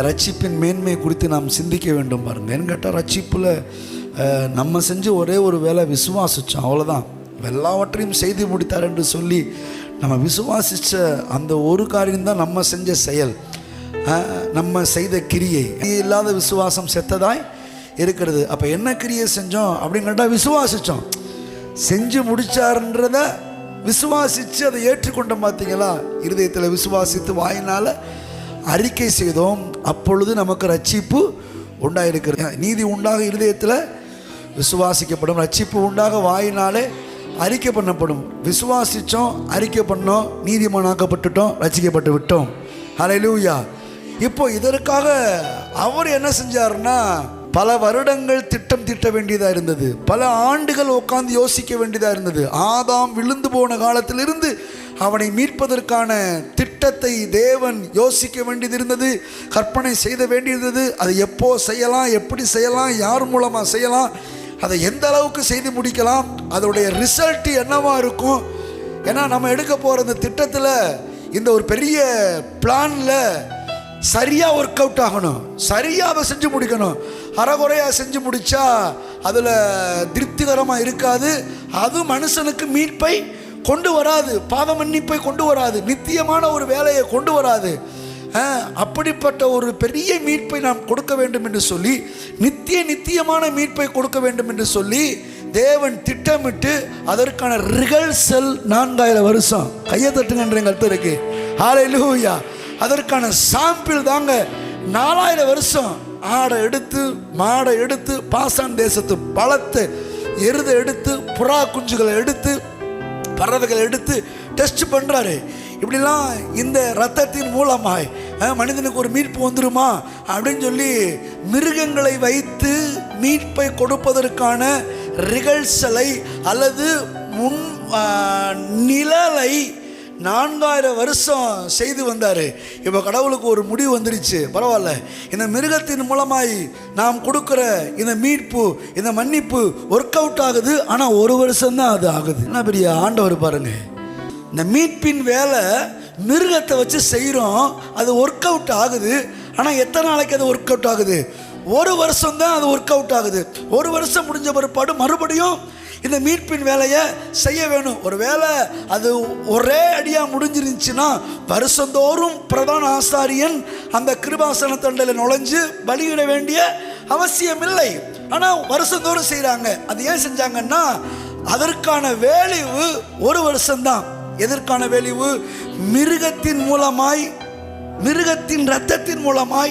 அந்த ரட்சிப்பின் மேன்மை குறித்து நாம் சிந்திக்க வேண்டும். பாருங்கள், ஏன்னு கேட்டால் ரட்சிப்பில் நம்ம செஞ்சு ஒரே ஒரு வேலை விசுவாசித்தோம், அவ்வளோதான். எல்லாவற்றையும் செய்து முடித்தார் என்று சொல்லி நம்ம விசுவாசித்த அந்த ஒரு காரியம்தான் நம்ம செஞ்ச செயல், நம்ம செய்த கிரியை. இல்லாத விசுவாசம் செத்ததாய் இருக்கிறது. அப்போ என்ன கிரியை செஞ்சோம் அப்படின்னு கேட்டால் விசுவாசித்தோம். செஞ்சு முடித்தார்ன்றத விசுவாசித்து அதை ஏற்றுக்கொண்டோம். பார்த்தீங்களா, இருதயத்தில் விசுவாசித்து வாயினால் அறிக்கை செய்தோம், அப்பொழுது நமக்கு ரட்சிப்பு உண்டாயிருக்கிறது. நீதி உண்டாக இருதயத்தில் விசுவாசிக்கப்படும், ரட்சிப்பு உண்டாக வாயினாலே அறிக்கை பண்ணப்படும். விசுவாசித்தோம், அறிக்கை பண்ணோம், நீதிமானாக்கப்பட்டுட்டோம், ரட்சிக்கப்பட்டு விட்டோம். ஹல்லேலூயா. இப்போ இதற்காக அவர் என்ன செஞ்சாருன்னா, பல வருடங்கள் திட்டம் தீட்ட வேண்டியதாக இருந்தது, பல ஆண்டுகள் உட்கார்ந்து யோசிக்க வேண்டியதாக இருந்தது. ஆதாம் விழுந்து போன காலத்திலிருந்து அவனை மீட்பதற்கான திட்டத்தை தேவன் யோசிக்க வேண்டியது இருந்தது, கற்பனை செய்த வேண்டியிருந்தது. அதை எப்போ செய்யலாம், எப்படி செய்யலாம், யார் மூலமாக செய்யலாம், அதை எந்த அளவுக்கு செய்து முடிக்கலாம், அதோடைய ரிசல்ட் என்னவா இருக்கும். ஏன்னா நம்ம எடுக்க போகிற இந்த திட்டத்தில், இந்த ஒரு பெரிய பிளானில் சரியாக ஒர்க் அவுட் ஆகணும், சரியாக அதை செஞ்சு முடிக்கணும். அறகுறையாக செஞ்சு முடித்தா அதில் திருப்திகரமாக இருக்காது. அது மனுஷனுக்கு மீட்பை கொண்டு வராது, பாவ மன்னிப்பை கொண்டு வராது, நித்தியமான ஒரு வேலையை கொண்டு வராது. அப்படிப்பட்ட ஒரு பெரிய மீட்பை நாம் கொடுக்க வேண்டும் என்று சொல்லி, நித்தியமான மீட்பை கொடுக்க வேண்டும் என்று சொல்லி தேவன் திட்டமிட்டு அதற்கான ரிகர்சல் 4000 வருஷம். கையை தட்டுங்கன்ற கருத்து. ஹல்லேலூயா. அதற்கான சாம்பிள் தாங்க 4000 வருஷம். ஆடை எடுத்து, மாடை எடுத்து, பாசான் தேசத்து பழத்தை, எருதை எடுத்து, புறா குஞ்சுகளை எடுத்து, பறவைகளை எடுத்து டெஸ்ட் பண்ணுறாரு. இப்படிலாம் இந்த இரத்தத்தின் மூலமாய் மனிதனுக்கு ஒரு மீட்பு வந்துருமா அப்படின்னு சொல்லி மிருகங்களை வைத்து மீட்பை கொடுப்பதற்கான ரிகர்சலை அல்லது முன் நிழலை 4000 வருஷம் செய்து வந்தார். இப்போ கடவுளுக்கு ஒரு முடிவு வந்துருச்சு. பரவாயில்ல, இந்த மிருகத்தின் மூலமாய் நாம் கொடுக்குற இந்த மீட்பு, இந்த மன்னிப்பு ஒர்க் அவுட் ஆகுது. ஆனால் 1 வருஷம்தான் அது ஆகுது. என்ன பெரிய ஆண்டவர் பாருங்க. இந்த மீட்பின் வேலை மிருகத்தை வச்சு செய்கிறோம், அது ஒர்க் அவுட் ஆகுது. ஆனால் எத்தனை நாளைக்கு அது ஒர்க் அவுட் ஆகுது? 1 வருஷம்தான் அது ஒர்க் அவுட் ஆகுது. 1 வருஷம் முடிஞ்ச பிற்பாடு மறுபடியும் இந்த மீட்பின் வேலையை செய்ய வேணும். ஒரு வேலை அது ஒரே அடியாக முடிஞ்சிருந்துச்சுன்னா வருஷந்தோறும் பிரதான ஆசாரியன் அந்த கிருபாசன தண்டையில் நுழைஞ்சு பலியிட வேண்டிய அவசியம் இல்லை. ஆனால் வருஷந்தோறும் செய்கிறாங்க. அது ஏன் செஞ்சாங்கன்னா, அதற்கான வேல்யூ 1 வருஷம்தான். எதற்கான வேல்யூ? மிருகத்தின் மூலமாய், மிருகத்தின் இரத்தத்தின் மூலமாய்